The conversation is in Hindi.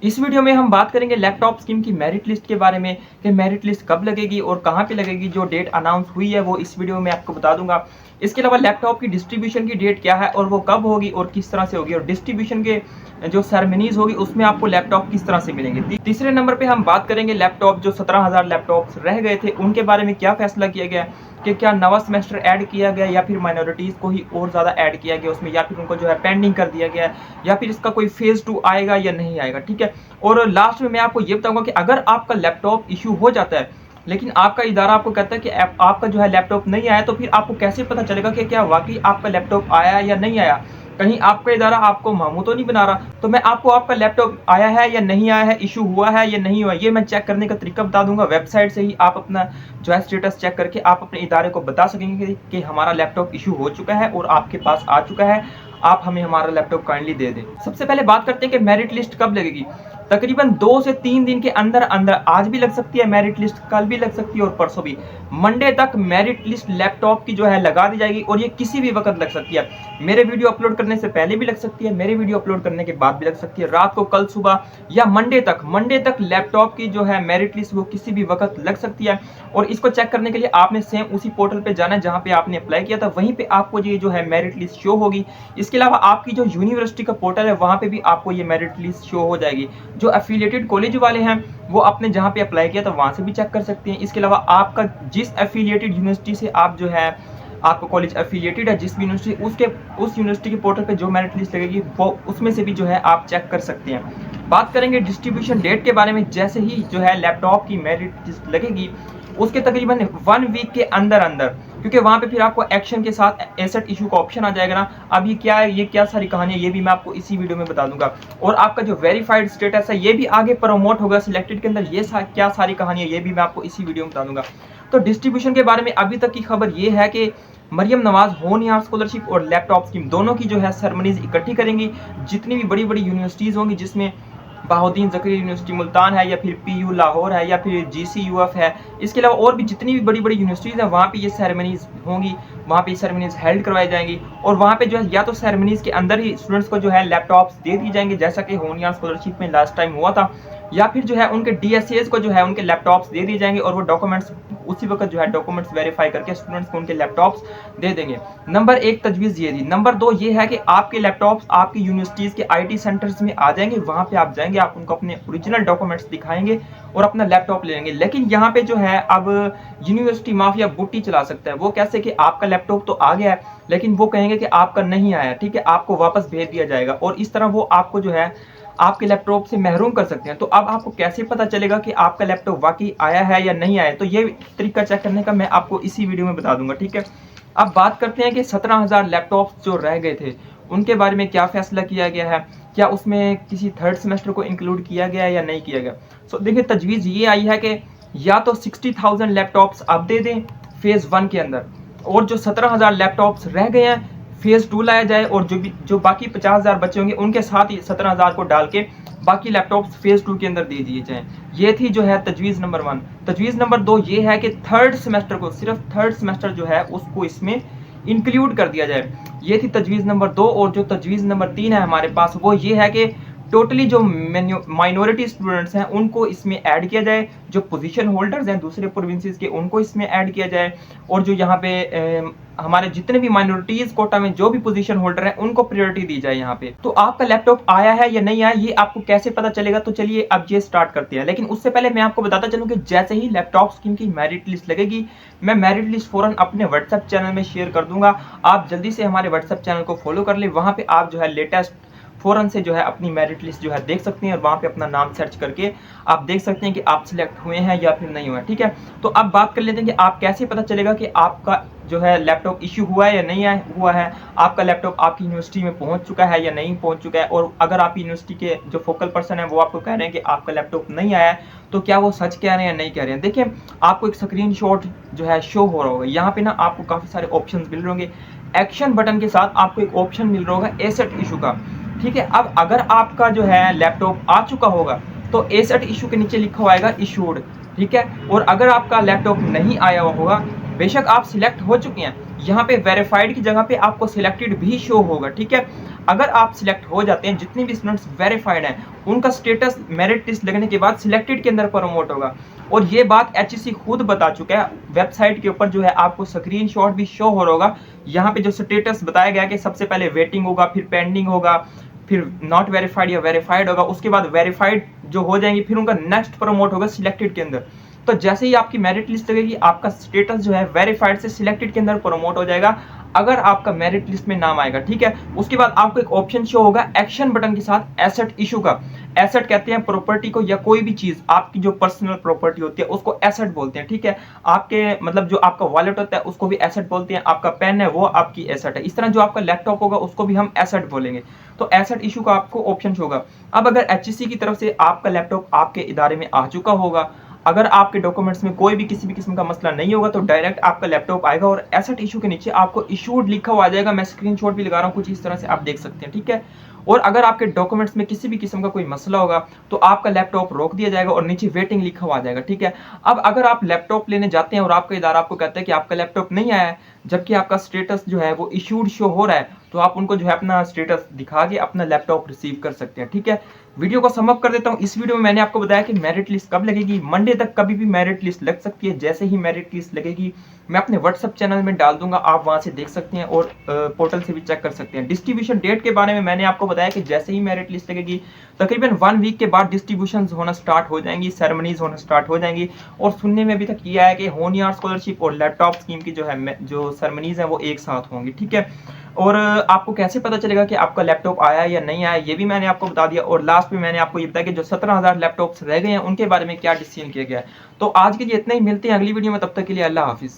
इस वीडियो में हम बात करेंगे लैपटॉप स्कीम की मेरिट लिस्ट के बारे में कि मेरिट लिस्ट कब लगेगी और कहां पे लगेगी। जो डेट अनाउंस हुई है वो इस वीडियो में आपको बता दूंगा। इसके अलावा लैपटॉप की डिस्ट्रीब्यूशन की डेट क्या है और वो कब होगी और किस तरह से होगी, और डिस्ट्रीब्यूशन के जो सेरेमनीज होगी उसमें आपको लैपटॉप किस तरह से मिलेंगे। तीसरे नंबर पे हम बात करेंगे लैपटॉप जो 17,000 लैपटॉप्स रह गए थे उनके बारे में क्या फैसला किया गया कि क्या नवा सेमेस्टर ऐड किया गया या फिर माइनॉरिटीज को ही और ज्यादा ऐड किया गया उसमें, या फिर उनको जो है पेंडिंग कर दिया गया, या फिर इसका कोई फेज 2 आएगा या नहीं आएगा। ठीक है, और लास्ट में मैं आपको ये बताऊंगा कि अगर आपका लैपटॉप इशू हो जाता है लेकिन आपका इदारा आपको कहता है कि आपका जो है लैपटॉप नहीं आया, तो फिर आपको कैसे पता चलेगा कि क्या वाकई आपका लैपटॉप आया या नहीं आया। कहीं आपका इदारा आपको मामू तो नहीं बना रहा। तो मैं आपको आपका लैपटॉप आया है या नहीं आया है, इशू हुआ है या नहीं हुआ, ये मैं चेक करने का तरीका बता दूंगा। वेबसाइट से ही आप अपना जो है स्टेटस चेक करके आप अपने इदारे को बता सकेंगे कि हमारा लैपटॉप इशू हो चुका है और आपके पास आ चुका है, आप हमें हमारा लैपटॉप काइंडली दे दें। सबसे पहले बात करते हैं कि मेरिट लिस्ट कब लगेगी। तकरीबन 2 से 3 दिन के अंदर अंदर, आज भी लग सकती है मेरिट लिस्ट, कल भी लग सकती है और परसों भी। मंडे तक मेरिट लिस्ट लैपटॉप की जो है लगा दी जाएगी और ये किसी भी वक्त लग सकती है। मेरे वीडियो अपलोड करने से पहले भी लग सकती है, मेरे वीडियो अपलोड करने के बाद भी लग सकती है, रात को, कल सुबह या मंडे तक लैपटॉप की जो है मेरिट लिस्ट वो किसी भी वक्त लग सकती है। और इसको चेक करने के लिए आपने सेम उसी पोर्टल पे जाना है जहां पे आपने अप्लाई किया था, वहीं पे आपको ये जो है मेरिट लिस्ट शो होगी। इसके अलावा आपकी जो यूनिवर्सिटी का पोर्टल है वहां पे भी आपको ये मेरिट लिस्ट शो हो जाएगी। जो एफिलिएटेड कॉलेज वाले हैं वो आपने जहां पे अप्लाई किया था वहां से भी चेक कर सकते हैं। इसके अलावा आपका जिस एफिलिएटेड यूनिवर्सिटी से आप जो है आपका कॉलेज एफिलिएटेड है, जिस भी यूनिवर्सिटी, उस यूनिवर्सिटी के पोर्टल पे जो मेरिट लिस्ट लगेगी वो उसमें से भी जो है आप चेक कर सकते हैं। बात करेंगे डिस्ट्रीब्यूशन डेट के बारे में। जैसे ही जो है लैपटॉप की मेरिट लिस्ट लगेगी उसके तकरीबन 1 वीक के अंदर अंदर, क्योंकि वहां पे फिर आपको एक्शन के साथ एसेट इशू का ऑप्शन आ जाएगा ना। अब ये क्या है, ये क्या सारी कहानी है, ये भी मैं आपको इसी वीडियो में बता दूंगा। और आपका जो वेरीफाइड स्टेटस है ये भी आगे प्रमोट होगा सिलेक्टेड के अंदर, ये क्या सारी कहानी है ये भी मैं आपको इसी वीडियो में बता दूंगा। तो डिस्ट्रीब्यूशन के बारे में अभी तक की खबर ये है कि मरियम नवाज होनहार स्कॉलरशिप और लैपटॉप स्कीम दोनों की जो है सेरेमनीज इकट्ठी करेंगी। जितनी भी बड़ी बड़ी यूनिवर्सिटीज होंगी, जिसमें बहाउद्दीन ज़करिया यूनिवर्सिटी मुल्तान है या फिर पीयू लाहौर है या फिर जीसीयूएफ है, इसके अलावा और भी जितनी भी बड़ी बड़ी यूनिवर्सिटीज़ हैं वहाँ पे ये सेरेमनीज होंगी, वहाँ पे सेरेमनीज हेल्ड करवाई जाएंगी। और वहाँ पे जो है या तो सेरेमनीज के अंदर ही स्टूडेंट्स को जो है लैपटॉप्स दे दी जाएंगे जैसा कि होनहार स्कॉलरशिप में लास्ट टाइम हुआ था, या फिर जो है उनके डीएसएस को जो है उनके लैपटॉप्स दे दिए जाएंगे और वो डॉक्यूमेंट्स उसी वक्त जो है डॉक्यूमेंट्स वेरीफाई करके स्टूडेंट्स को उनके लैपटॉप्स दे देंगे। नंबर 1 तजवीज़ ये थी। नंबर 2 ये है कि आपके लैपटॉप्स आपकी यूनिवर्सिटीज़ के आईटी सेंटर्स में आ जाएंगे, वहाँ पे आप जाएंगे, आप उनको अपने ओरिजिनल डॉक्यूमेंट्स दिखाएंगे और अपना लैपटॉप ले लेंगे। लेकिन यहाँ पे जो है अब यूनिवर्सिटी माफिया बुट्टी चला सकता है। वो कैसे कि आपका लैपटॉप तो आ गया है लेकिन वो कहेंगे कि आपका नहीं आया, ठीक है, आपको वापस भेज दिया जाएगा, और इस तरह वो आपको जो है आपके लैपटॉप से महरूम कर सकते हैं। तो अब आपको कैसे पता चलेगा कि आपका लैपटॉप वाकई आया है या नहीं आया, तो ये तरीका चेक करने का मैं आपको इसी वीडियो में बता दूंगा। ठीक है, अब बात करते हैं कि 17,000 लैपटॉप्स जो रह गए थे उनके बारे में क्या फैसला किया गया है, क्या उसमें किसी थर्ड सेमेस्टर को इंक्लूड किया गया या नहीं किया गया। सो देखिए, तजवीज़ ये आई है कि या तो 60,000 लैपटॉप्स अब दे दें फेज़ 1 के अंदर, और जो 17,000 लैपटॉप्स रह गए हैं फेज 2 लाया जाए, और जो बाकी 50,000 बचे होंगे उनके साथ ही 17,000 को डाल के बाकी लैपटॉप्स फेज 2 के अंदर दे दिए जाएं। ये थी जो है तजवीज़ नंबर 1। तजवीज़ नंबर 2 ये है कि थर्ड सेमेस्टर को, सिर्फ थर्ड सेमेस्टर जो है उसको इसमें इंक्लूड कर दिया जाए। ये थी तजवीज़ नंबर 2। और जो तजवीज़ नंबर 3 है हमारे पास वो ये है कि टोटली जो माइनॉरिटी स्टूडेंट्स हैं उनको इसमें ऐड किया जाए, जो पोजीशन होल्डर्स हैं दूसरे प्रोविंसेस के उनको इसमें ऐड किया जाए, और जो यहाँ पे हमारे जितने भी माइनॉरिटीज कोटा में जो भी पोजीशन होल्डर हैं उनको प्रायोरिटी दी जाए यहाँ पे। तो आपका लैपटॉप आया है या नहीं आया ये आपको कैसे पता चलेगा, तो चलिए अब ये स्टार्ट करते हैं। लेकिन उससे पहले मैं आपको बताता चलूँ कि जैसे ही लैपटॉप स्कीम की मेरिट लिस्ट लगेगी मैं मेरिट लिस्ट फौरन अपने व्हाट्सएप चैनल में शेयर कर दूंगा। आप जल्दी से हमारे व्हाट्सएप चैनल को फॉलो कर ले, वहाँ पे आप जो है लेटेस्ट फौरन से जो है अपनी मेरिट लिस्ट जो है देख सकते हैं, और वहाँ पे अपना नाम सर्च करके आप देख सकते हैं कि आप सिलेक्ट हुए हैं या फिर नहीं हुए। ठीक है, तो अब बात कर लेते हैं कि आप कैसे पता चलेगा कि आपका जो है लैपटॉप इश्यू हुआ है या नहीं हुआ है, आपका लैपटॉप आपकी यूनिवर्सिटी में पहुंच चुका है या नहीं पहुंच चुका है। और अगर आप यूनिवर्सिटी के जो फोकल पर्सन है वो आपको कह रहे हैं कि आपका लैपटॉप नहीं आया है, तो क्या वो सच कह रहे हैं या नहीं कह रहे हैं। देखिए, आपको एक स्क्रीनशॉट जो है शो हो रहा होगा, यहाँ पे ना आपको काफ़ी सारे ऑप्शन मिल रहे होंगे। एक्शन बटन के साथ आपको एक ऑप्शन मिल रहा होगा एसेट इशू का। ठीक है, अब अगर आपका जो है लैपटॉप आ चुका होगा तो एसेट इशू के नीचे लिखा होगा इशूड। ठीक है, और अगर आपका लैपटॉप नहीं आया होगा, बेशक आप सिलेक्ट हो चुके हैं, यहाँ पे वेरीफाइड की जगह पे आपको सिलेक्टेड भी शो होगा। ठीक है, अगर आप सिलेक्ट हो जाते हैं, जितने भी स्टूडेंट्स वेरीफाइड हैं, उनका स्टेटस मेरिट लिस्ट लगने के बाद सिलेक्टेड के अंदर प्रमोट होगा। और ये बात एचईसी खुद बता चुका है, वेबसाइट के ऊपर जो है आपको स्क्रीनशॉट भी शो हो रहा होगा। यहाँ पे जो स्टेटस बताया गया कि सबसे पहले वेटिंग होगा, फिर पेंडिंग होगा, फिर नॉट वेरीफाइड या वेरीफाइड होगा, उसके बाद वेरीफाइड जो हो जाएंगी, फिर उनका नेक्स्ट प्रमोट होगा सिलेक्टेड के अंदर। तो जैसे ही आपकी मेरिट लिस्ट लगेगी, आपका स्टेटस जो है वेरीफाइड से सिलेक्टेड के अंदर प्रमोट हो जाएगा, अगर आपका मेरिट लिस्ट में नाम आएगा, ठीक है। उसके बाद आपको एक ऑप्शन शो होगा एक्शन बटन के साथ एसेट इशू का। एसेट कहते हैं प्रॉपर्टी को, या कोई भी चीज आपकी जो पर्सनल प्रॉपर्टी होती है उसको एसेट बोलते हैं, ठीक है। आपके मतलब जो आपका वॉलेट होता है उसको भी एसेट बोलते हैं, आपका पेन है वो आपकी एसेट है। इस तरह जो आपका लैपटॉप होगा उसको भी हम एसेट बोलेंगे। तो एसेट इशू का आपको ऑप्शन होगा। अब अगर एचईसी की तरफ से आपका लैपटॉप आपके इदारे में आ चुका होगा, अगर आपके डॉक्यूमेंट्स में कोई भी किसी भी किस्म का मसला नहीं होगा, तो डायरेक्ट आपका लैपटॉप आएगा और एसेट इशू के नीचे आपको इशूड लिखा हुआ आ जाएगा। मैं स्क्रीनशॉट भी लगा रहा हूँ, कुछ इस तरह से आप देख सकते हैं, ठीक है। और अगर आपके डॉक्यूमेंट्स में किसी भी किस्म का कोई मसला होगा, तो आपका लैपटॉप रोक दिया जाएगा और नीचे वेटिंग लिखा हुआ आ जाएगा, ठीक है। अब अगर आप लैपटॉप लेने जाते हैं और आपका इदारा आपको कहता है कि आपका लैपटॉप नहीं आया है, जबकि आपका स्टेटस जो है वो इशूड शो हो रहा है, तो आप उनको जो है अपना स्टेटस दिखा के अपना लैपटॉप रिसीव कर सकते हैं, ठीक है। वीडियो को सम अप कर देता हूं। इस वीडियो में मैंने आपको बताया कि मेरिट लिस्ट कब लगेगी। मंडे तक कभी भी मेरिट लिस्ट लग सकती है। जैसे ही मेरिट लिस्ट लगेगी, मैं अपने व्हाट्सएप चैनल में डाल दूंगा, आप वहां से देख सकते हैं और पोर्टल से भी चेक कर सकते हैं। डिस्ट्रीब्यूशन डेट के बारे में मैंने आपको बताया कि जैसे ही मेरिट लिस्ट लगेगी, तकरीबन 1 वीक के बाद डिस्ट्रीब्यूशन होना स्टार्ट हो जाएंगी, सेरेमनीज होना स्टार्ट हो जाएंगी। और सुनने में अभी तक ये आया कि होनियार स्कॉलरशिप और लैपटॉप स्कीम की जो सेरेमनीज है वो एक साथ होंगी, ठीक है। और आपको कैसे पता चलेगा कि आपका लैपटॉप आया या नहीं आया, ये भी मैंने आपको बता दिया। और लास्ट में मैंने आपको ये बताया कि जो 17,000 लैपटॉप्स रह गए हैं उनके बारे में क्या डिसीजन किया गया है। तो आज के लिए इतना ही, मिलते हैं अगली वीडियो में, तब तक के लिए अल्लाह हाफिज।